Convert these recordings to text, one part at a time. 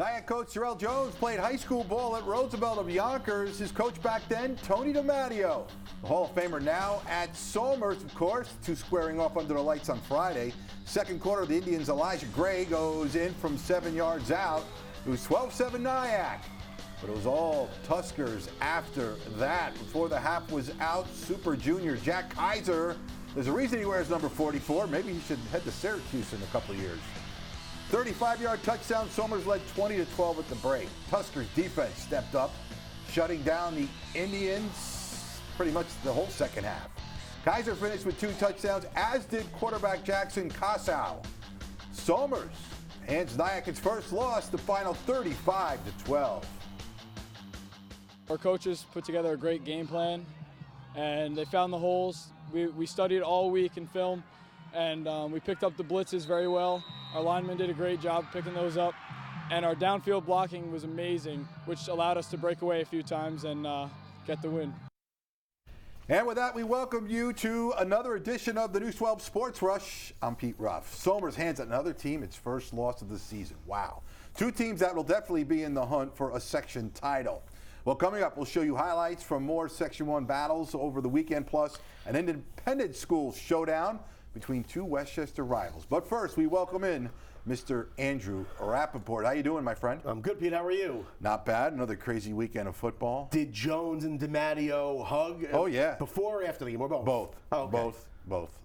Nyack coach Terrell Jones played high school ball at Roosevelt of Yonkers. His coach back then, Tony DiMatteo. The Hall of Famer now at Somers, of course. Two squaring off under the lights on Friday. Second quarter, the Indians' Elijah Gray goes in from 7 yards out. It was 12-7 Nyack. But it was all Tuskers after that. Before the half was out, Super Junior Jack Kaiser. There's a reason he wears number 44. Maybe he should head to Syracuse in a couple of years. 35-yard touchdown. Somers led 20-12 at the break. Tuskers defense stepped up, shutting down the Indians pretty much the whole second half. Kaiser finished with 2 touchdowns, as did quarterback Jackson Casau. Somers hands Nyack its first loss, the final 35-12. Our coaches put together a great game plan, and they found the holes. We studied all week in film, and we picked up the blitzes very well. Our linemen did a great job picking those up, and our downfield blocking was amazing, which allowed us to break away a few times and get the win. And with that, we welcome you to another edition of the News 12 Sports Rush. I'm Pete Ruff. Somers hands another team its first loss of the season. Wow. 2 teams that will definitely be in the hunt for a section title. Well, coming up, we'll show you highlights from more Section 1 battles over the weekend, plus an independent school showdown between 2 Westchester rivals. But first, we welcome in Mr. Andrew Rappaport. How you doing, my friend? I'm good, Pete. How are you? Not bad. Another crazy weekend of football. Did Jones and DiMatteo hug? Oh, yeah. Before or after the game, or both? Both. Oh, okay. Both.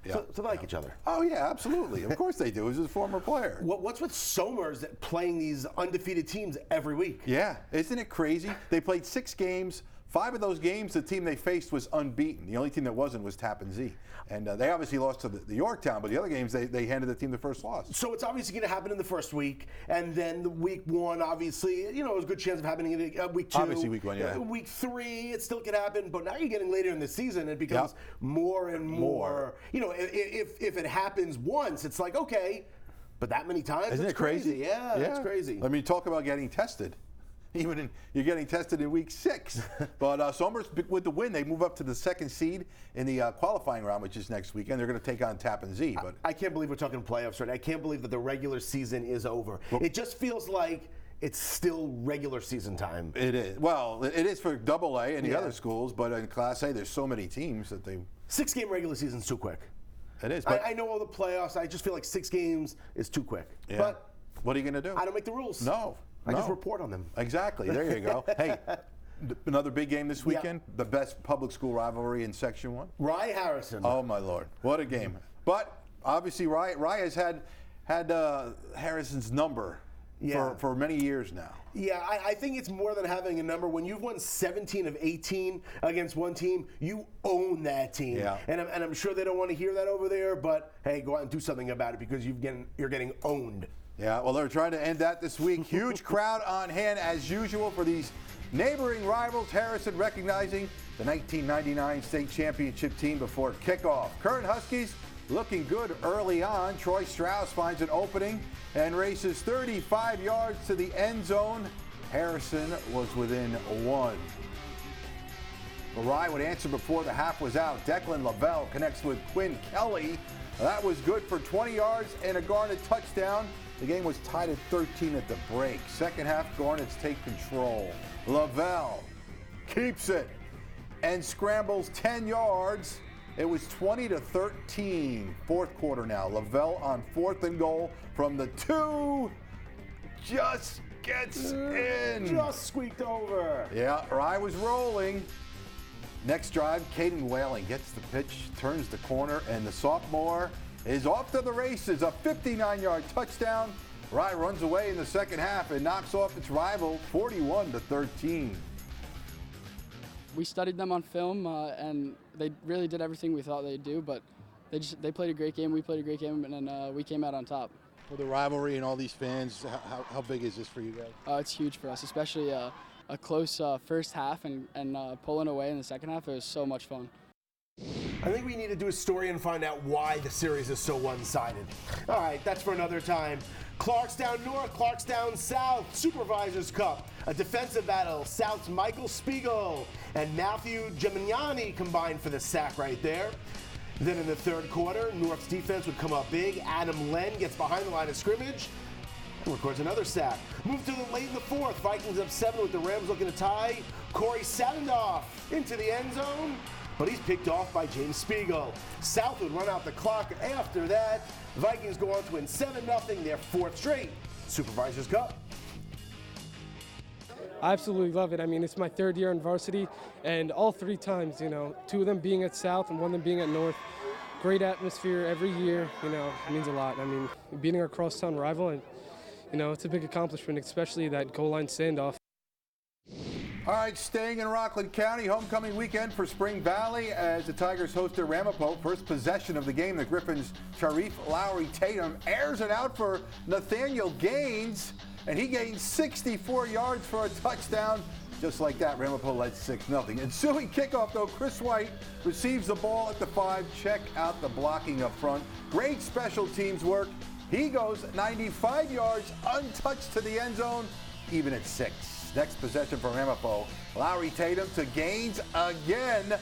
Yeah. So they like each other? Oh, yeah, absolutely. Of course they do. He's a former player. What's with Somers playing these undefeated teams every week? Yeah. Isn't it crazy? They played 6 games. 5 of those games, the team they faced was unbeaten. The only team that wasn't was Tappan Zee. And they obviously lost to the Yorktown, but the other games, they handed the team the first loss. So it's obviously going to happen in the first week, and then the week 1, obviously, there's a good chance of happening in week 2. Obviously week 1, yeah. Week 3, it still could happen, but now you're getting later in the season, it becomes more and more. If it happens once, it's like, okay, but that many times? Isn't it crazy? Yeah, that's crazy. I mean, talk about getting tested. You're getting tested in week 6. But Somers, with the win, they move up to the 2nd seed in the qualifying round, which is next weekend. They're going to take on Tappan Zee. But I can't believe we're talking playoffs right now. I can't believe that the regular season is over. Well, it just feels like it's still regular season time. It is. Well, it is for AA and the other schools, but in Class A, there's so many teams that they... 6-game regular season's too quick. It is. But I know all the playoffs. I just feel like 6 games is too quick. Yeah. But what are you going to do? I don't make the rules. No. I just report on them. Exactly. There you go. Hey, another big game this weekend. Yeah. The best public school rivalry in Section 1. Rye Harrison. Oh, my Lord. What a game. But obviously, Rye has had Harrison's number for many years now. Yeah, I think it's more than having a number. When you've won 17 of 18 against one team, you own that team. Yeah. And I'm sure they don't want to hear that over there, but hey, go out and do something about it because you're getting owned. Yeah, well, they're trying to end that this week. Huge crowd on hand, as usual, for these neighboring rivals. Harrison recognizing the 1999 state championship team before kickoff. Current Huskies looking good early on. Troy Strauss finds an opening and races 35 yards to the end zone. Harrison was within 1. Rye would answer before the half was out. Declan Lavelle connects with Quinn Kelly. That was good for 20 yards and a Garnet touchdown. The game was tied at 13 at the break. Second half, Garnets take control. Lavelle keeps it and scrambles 10 yards. It was 20-13. Fourth quarter now. Lavelle on 4th and goal from the 2. Just gets in. Just squeaked over. Yeah, Rye was rolling. Next drive, Caden Whaling gets the pitch, turns the corner, and the sophomore is off to the races. A 59-yard touchdown. Rye runs away in the second half and knocks off its rival 41-13. We studied them on film, and they really did everything we thought they'd do, but they played a great game, we played a great game, and then we came out on top. For the rivalry and all these fans, how big is this for you guys? It's huge for us, especially a close first half and pulling away in the second half. It was so much fun. I think we need to do a story and find out why the series is so one-sided. All right, that's for another time. Clarkstown North, Clarkstown South, Supervisors Cup, a defensive battle. South's Michael Spiegel and Matthew Gemignani combined for the sack right there. Then in the third quarter, North's defense would come up big. Adam Len gets behind the line of scrimmage. Records another sack. Move to the late in the fourth. Vikings up 7 with the Rams looking to tie. Corey Sadendoff into the end zone, but he's picked off by James Spiegel. South would run out the clock after that. Vikings go on to win 7-0, their 4th straight Supervisors Cup. I absolutely love it. I mean, it's my 3rd year in varsity, and all 3 times, 2 of them being at South and 1 of them being at North. Great atmosphere every year, it means a lot. I mean, beating our crosstown rival, and, it's a big accomplishment, especially that goal line standoff. All right, staying in Rockland County, homecoming weekend for Spring Valley as the Tigers host their Rappaport. First possession of the game, the Griffins' Sharif Lowry Tatum airs it out for Nathaniel Gaines, and he gains 64 yards for a touchdown. Just like that, Rappaport led 6-0. Ensuing kickoff, though, Chris White receives the ball at the 5. Check out the blocking up front. Great special teams work. He goes 95 yards untouched to the end zone, even at 6. Next possession for Rappaport. Lowry Tatum to Gaines again.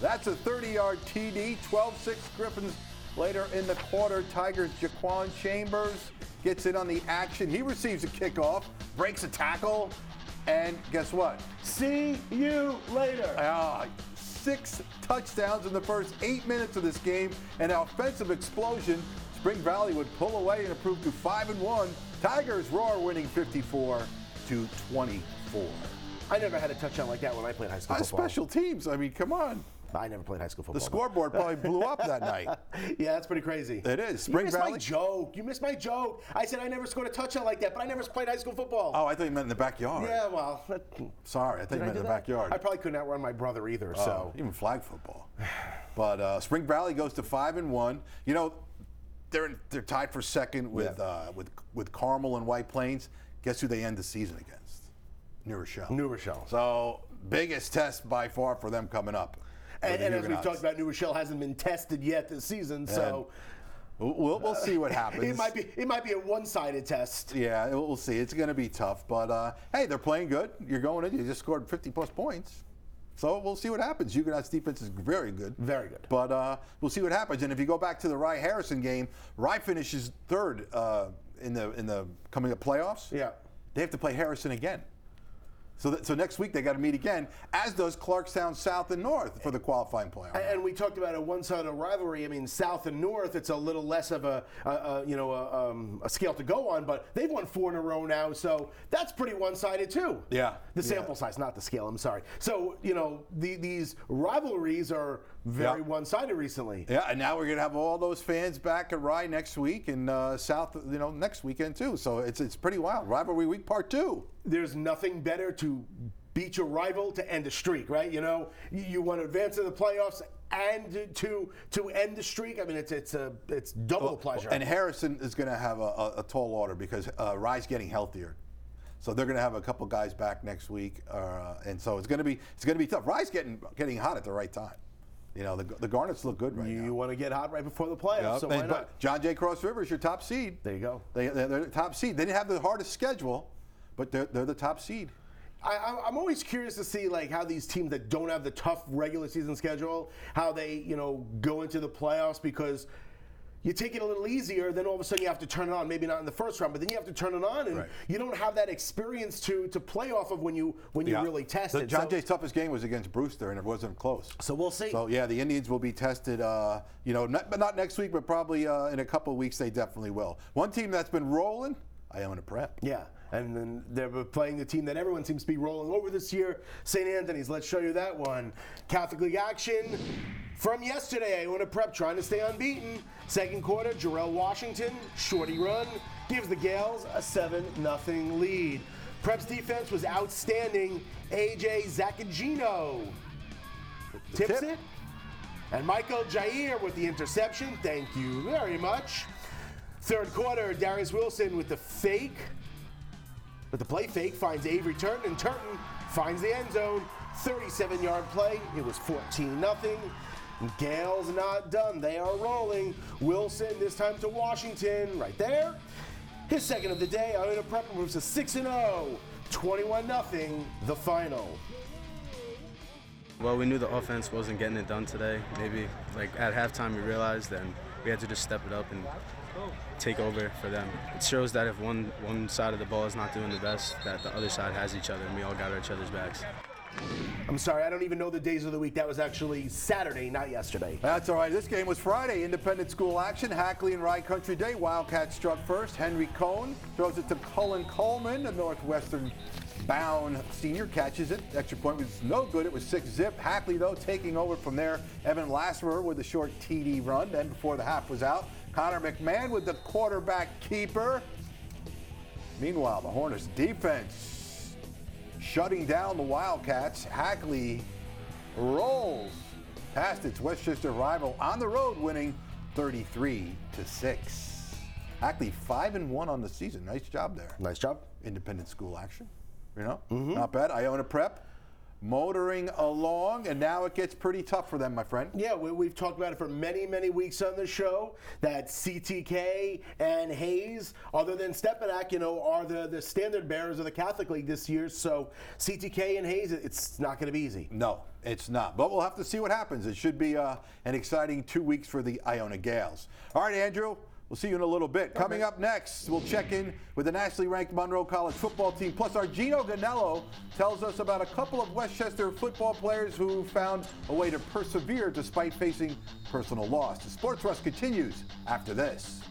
That's a 30-yard TD, 12-6 Griffins. Later in the quarter, Tigers' Jaquan Chambers gets in on the action. He receives a kickoff, breaks a tackle, and guess what? See you later. 6 touchdowns in the first 8 minutes of this game. An offensive explosion. Spring Valley would pull away and improve to 5-1. Tigers roar, winning 54-24. I never had a touchdown like that when I played high school football. Special teams. I mean, come on. I never played high school football. The scoreboard probably blew up that night. Yeah, that's pretty crazy. It is. Spring Valley. You missed my joke. You missed my joke. I said I never scored a touchdown like that, but I never played high school football. Oh, I thought you meant in the backyard. Yeah, well. Sorry, I thought you meant in the backyard. I probably couldn't outrun my brother either. So even flag football. But Spring Valley goes to 5-1. They're tied for second with Carmel and White Plains. Guess who they end the season against? New Rochelle. New Rochelle. So biggest test by far for them coming up. And as we've talked about, New Rochelle hasn't been tested yet this season, so we'll see what happens. It might be a one-sided test. Yeah, we'll see. It's going to be tough, but hey, they're playing good. You're going in. You just scored 50-plus points. So we'll see what happens. Huguenot's defense is very good. Very good. But we'll see what happens. And if you go back to the Rye-Harrison game, Rye finishes 3rd in the coming up playoffs. Yeah. They have to play Harrison again. So next week they got to meet again, as does Clarkstown South and North for the qualifying playoff. And we talked about a one-sided rivalry. I mean, South and North, it's a little less of a scale to go on, but they've won 4 in a row now, so that's pretty one-sided too. Yeah. The sample size, not the scale. I'm sorry. So these rivalries are very one-sided recently. Yeah, and now we're gonna have all those fans back at Rye next week, and South, next weekend too. So it's pretty wild. Rivalry week part 2. There's nothing better to beat your rival to end a streak, right? You want to advance to the playoffs and to end the streak. I mean, it's double the pleasure. And Harrison is going to have a tall order because Rye's getting healthier, so they're going to have a couple guys back next week, and so it's going to be tough. Rye's getting hot at the right time. The Garnets look good right now. You want to get hot right before the playoffs, so why not? John Jay Cross River is your top seed. There you go. They're the top seed. They didn't have the hardest schedule, but they're the top seed. I'm always curious to see how these teams that don't have the tough regular season schedule, how they go into the playoffs, because you take it a little easier, then all of a sudden you have to turn it on. Maybe not in the first round, but then you have to turn it on, and you don't have that experience to play off of when you really test it. John Jay's toughest game was against Brewster, and it wasn't close. So we'll see. So yeah, the Indians will be tested. Not next week, but probably in a couple of weeks they definitely will. One team that's been rolling, Iona Prep. Yeah. And then they're playing the team that everyone seems to be rolling over this year, St. Anthony's. Let's show you that one. Catholic League action from yesterday. Iona Prep trying to stay unbeaten. Second quarter, Jarrell Washington, shorty run, gives the Gales a 7-0 lead. Prep's defense was outstanding. AJ Zacagino tips it. And Michael Jair with the interception. Thank you very much. Third quarter, Darius Wilson with the fake. But the play fake finds Avery Turton, and Turton finds the end zone. 37-yard play. It was 14-0. Gales not done. They are rolling. Wilson this time to Washington. Right there. His second of the day. Iona Prep moves to 6-0. 21-0. The final. Well, we knew the offense wasn't getting it done today. Maybe at halftime we realized, and we had to just step it up and take over for them. It shows that if one side of the ball is not doing the best, that the other side has each other, and we all got each other's backs. I'm sorry, I don't even know the days of the week. That was actually Saturday, not yesterday. That's all right. This game was Friday. Independent school action. Hackley and Rye Country Day. Wildcats struck first. Henry Cohn throws it to Cullen Coleman. The Northwestern bound senior catches it. Extra point was no good. It was 6-zip. Hackley, though, taking over from there. Evan Lasserer with a short TD run. Then before the half was out, Connor McMahon with the quarterback keeper. Meanwhile, the Hornets defense shutting down the Wildcats. Hackley rolls past its Westchester rival on the road, winning 33-6. Hackley 5-1 on the season. Nice job there. Nice job. Independent school action. Not bad. Iona Prep motoring along, and now it gets pretty tough for them, my friend. Yeah, we've talked about it for many, many weeks on the show, that CTK and Hayes, other than Stepanak, are the standard bearers of the Catholic League this year. So CTK and Hayes, it's not going to be easy. No, it's not. But we'll have to see what happens. It should be an exciting 2 weeks for the Iona Gales. All right, Andrew. We'll see you in a little bit. Okay. Coming up next, we'll check in with the nationally ranked Monroe College football team. Plus, our Gino Ganello tells us about a couple of Westchester football players who found a way to persevere despite facing personal loss. The Sports Rush continues after this.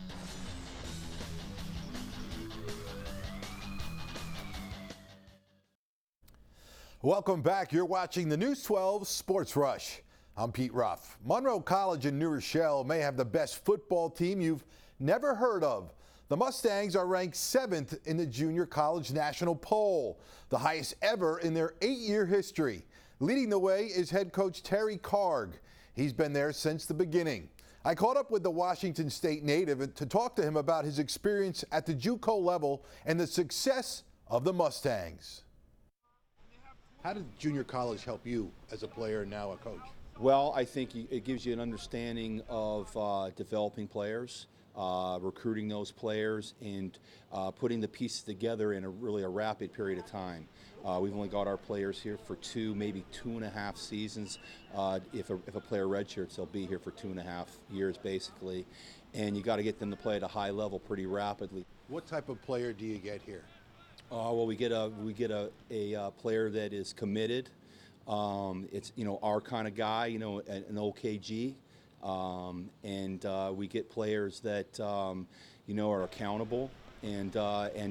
Welcome back. You're watching the News 12 Sports Rush. I'm Pete Ruff. Monroe College in New Rochelle may have the best football team you've never heard of. The Mustangs are ranked 7th in the Junior College National Poll, the highest ever in their 8-year history. Leading the way is head coach Terry Karg. He's been there since the beginning. I caught up with the Washington State native to talk to him about his experience at the JUCO level and the success of the Mustangs. How did junior college help you as a player and now a coach? Well, I think it gives you an understanding of developing players, recruiting those players, and putting the pieces together in really a rapid period of time. We've only got our players here for 2, maybe 2.5 seasons. If a player redshirts, they'll be here for 2.5 years basically, and you got to get them to play at a high level pretty rapidly. What type of player do you get here? Well, we get a player that is committed. It's our kind of guy, an OKG, and we get players that are accountable and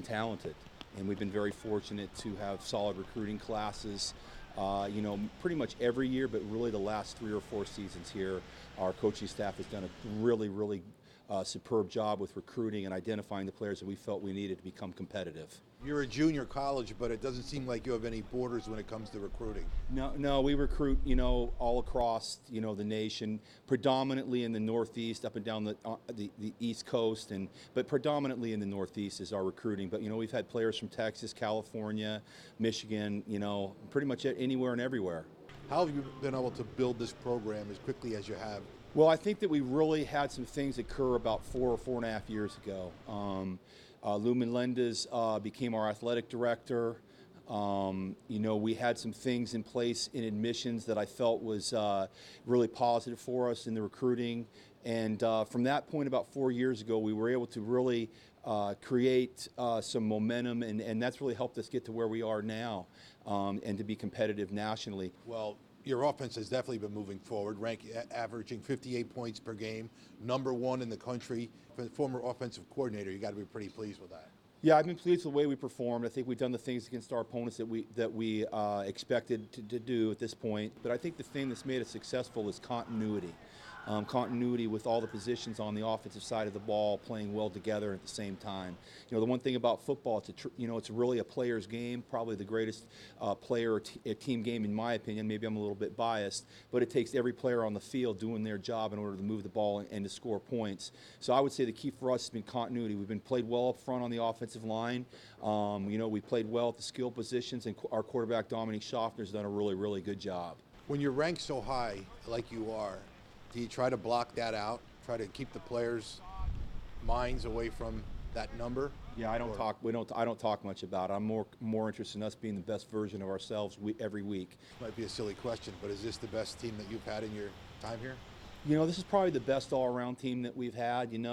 talented. And we've been very fortunate to have solid recruiting classes, pretty much every year, but really the last 3 or 4 seasons here, our coaching staff has done a really superb job with recruiting and identifying the players that we felt we needed to become competitive. You're a junior college, but it doesn't seem like you have any borders when it comes to recruiting. No, we recruit, all across, the nation, predominantly in the Northeast, up and down the East Coast, but predominantly in the Northeast is our recruiting. But, we've had players from Texas, California, Michigan, pretty much anywhere and everywhere. How have you been able to build this program as quickly as you have? Well, I think that we really had some things occur about 4 or 4.5 years ago. Lou Melendez became our athletic director. We had some things in place in admissions that I felt was really positive for us in the recruiting. And from that point about 4 years ago, we were able to really create some momentum, and that's really helped us get to where we are now and to be competitive nationally. Well, your offense has definitely been moving forward, averaging 58 points per game, #1 in the country. Former offensive coordinator, you got to be pretty pleased with that. Yeah, I've been pleased with the way we performed. I think we've done the things against our opponents that we expected to do at this point. But I think the thing that's made us successful is continuity. Continuity with all the positions on the offensive side of the ball playing well together at the same time. The one thing about football, it's really a player's game, probably the greatest player team game in my opinion. Maybe I'm a little bit biased, but it takes every player on the field doing their job in order to move the ball and to score points. So I would say the key for us has been continuity. We've been played well up front on the offensive line. We played well at the skill positions, and our quarterback Dominique Schaffner's done a really good job. When you're ranked so high like you are, do you try to block that out? Try to keep the players' minds away from that number? Yeah, I don't talk much about it. I'm more interested in us being the best version of ourselves every week. Might be a silly question, but is this the best team that you've had in your time here? This is probably the best all-around team that we've had. We've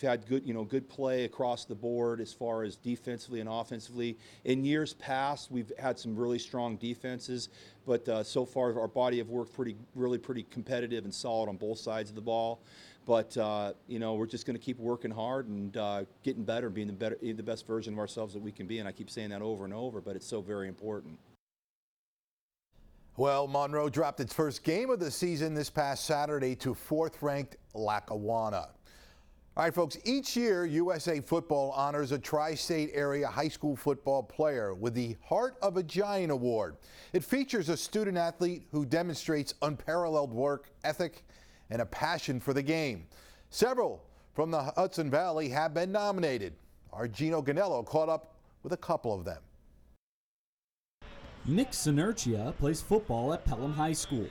had good play across the board as far as defensively and offensively. In years past, we've had some really strong defenses, but so far our body of work really pretty competitive and solid on both sides of the ball. But we're just going to keep working hard and getting better, being the best version of ourselves that we can be. And I keep saying that over and over, but it's so very important. Well, Monroe dropped its first game of the season this past Saturday to fourth-ranked Lackawanna. All right, folks, each year USA Football honors a tri-state area high school football player with the Heart of a Giant Award. It features a student athlete who demonstrates unparalleled work ethic and a passion for the game. Several from the Hudson Valley have been nominated. Our Gino Ganello caught up with a couple of them. Nick Sinertia plays football at Pelham High School.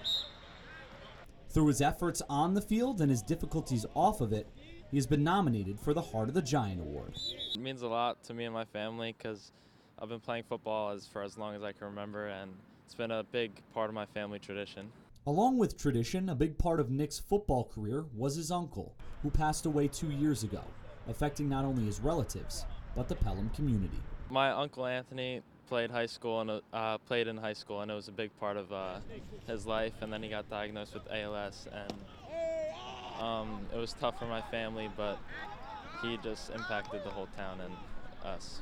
Through his efforts on the field and his difficulties off of it, he has been nominated for the Heart of the Giant Award. It means a lot to me and my family because I've been playing football for as long as I can remember, and it's been a big part of my family tradition. Along with tradition, a big part of Nick's football career was his uncle, who passed away 2 years ago, affecting not only his relatives, but the Pelham community. My uncle Anthony played in high school, and it was a big part of his life. And then he got diagnosed with ALS, and it was tough for my family, but he just impacted the whole town and us.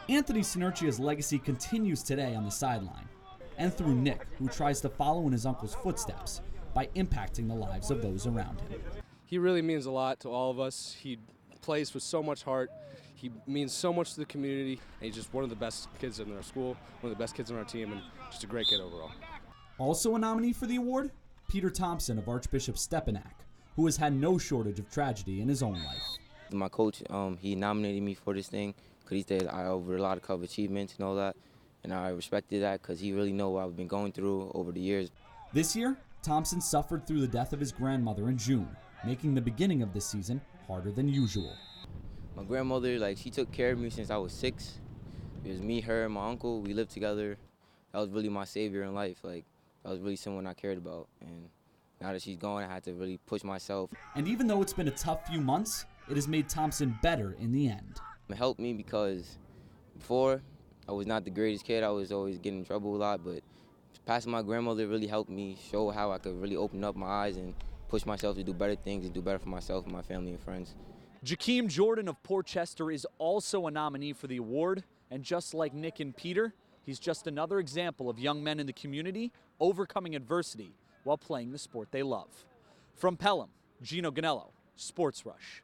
Anthony Sinertia's legacy continues today on the sideline, and through Nick, who tries to follow in his uncle's footsteps by impacting the lives of those around him. He really means a lot to all of us. He plays with so much heart. He means so much to the community. And he's just one of the best kids in our school, one of the best kids on our team, and just a great kid overall. Also a nominee for the award, Peter Thompson of Archbishop Stepinac, who has had no shortage of tragedy in his own life. My coach, he nominated me for this thing because he said I over a lot of achievements and all that. And I respected that because he really knows what I've been going through over the years. This year, Thompson suffered through the death of his grandmother in June, making the beginning of this season harder than usual. My grandmother, she took care of me since I was 6. It was me, her, and my uncle. We lived together. That was really my savior in life. That was really someone I cared about. And now that she's gone, I had to really push myself. And even though it's been a tough few months, it has made Thompson better in the end. It helped me because before, I was not the greatest kid. I was always getting in trouble a lot, but passing my grandmother really helped me show how I could really open up my eyes and push myself to do better things and do better for myself and my family and friends. Jakeem Jordan of Portchester is also a nominee for the award, and just like Nick and Peter, he's just another example of young men in the community overcoming adversity while playing the sport they love. From Pelham, Gino Ganello, Sports Rush.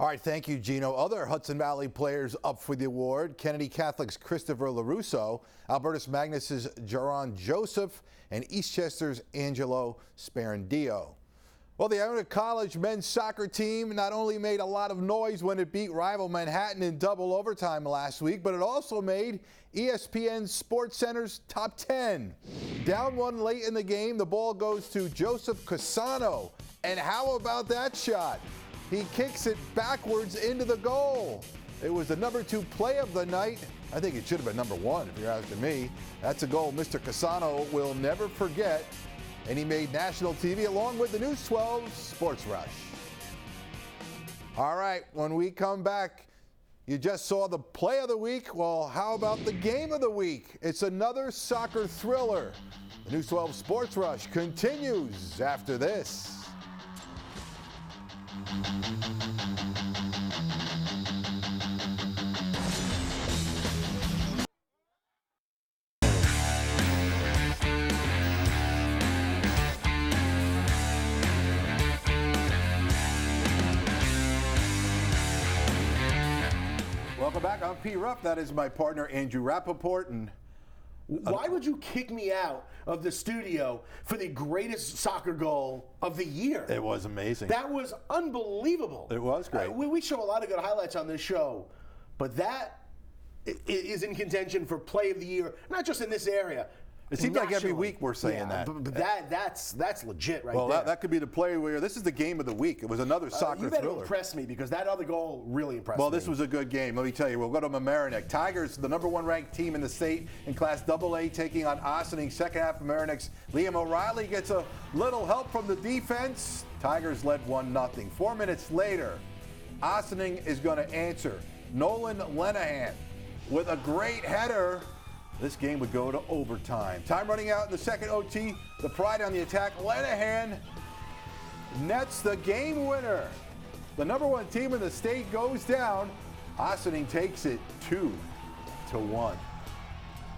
All right, thank you, Gino. Other Hudson Valley players up for the award: Kennedy Catholic's Christopher LaRusso, Albertus Magnus's Jaron Joseph, and Eastchester's Angelo Sparandio. Well, the Iona College men's soccer team not only made a lot of noise when it beat rival Manhattan in double overtime last week, but it also made ESPN SportsCenter's top 10. Down one late in the game, the ball goes to Joseph Casano. And how about that shot? He kicks it backwards into the goal. It was the number 2 play of the night. I think it should have been number 1 if you're asking me. That's a goal Mr. Casano will never forget. And he made national TV along with the News 12 Sports Rush. All right, when we come back, you just saw the play of the week. Well, how about the game of the week? It's another soccer thriller. The News 12 Sports Rush continues after this. Welcome back. I'm P. Ruff. That is my partner, Andrew Rappaport. And why would you kick me out of the studio for the greatest soccer goal of the year? It was amazing. That was unbelievable. It was great. We show a lot of good highlights on this show, but that is in contention for play of the year, not just in this area. It seems like every week we're saying that. But that's legit right well, there. that could be the play where this is the game of the week. It was another soccer You better thriller. impress me because that other goal really impressed me. Well, this was a good game. Let me tell you, we'll go to Mamaroneck. Tigers, the #1 ranked team in the state in Class AA, taking on Ossining. Second half, Mamaroneck's Liam O'Reilly gets a little help from the defense. Tigers led 1-0. 4 minutes later, Ossining is going to answer. Nolan Lenahan with a great header. This game would go to overtime. Time running out in the second OT. The Pride on the attack. Lenahan nets the game winner. The #1 team in the state goes down. Ossining takes it 2-1.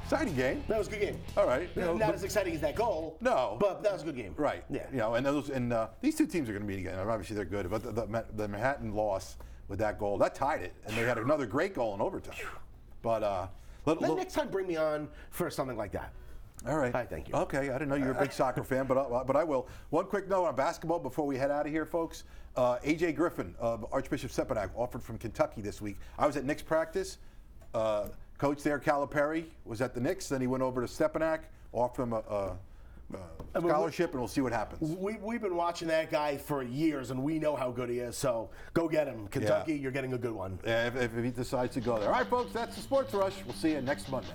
Exciting game. That was a good game. All right. Not as exciting as that goal. No. But that was a good game. Right. Yeah. And these two teams are going to meet again. Obviously, they're good. But the Manhattan loss with that goal, that tied it. And they had another great goal in overtime. But next time, bring me on for something like that. All right. Hi, thank you. Okay, I didn't know you were a big soccer fan, but I will. One quick note on basketball before we head out of here, folks. A.J. Griffin of Archbishop Seppanac offered from Kentucky this week. I was at Knicks practice. Coach there, Calipari, was at the Knicks. Then he went over to Seppanac, offered him a scholarship, and we'll see what happens. We've been watching that guy for years, and we know how good he is. So go get him. Kentucky, you're getting a good one. If he decides to go there. All right, folks, that's the Sports Rush. We'll see you next Monday.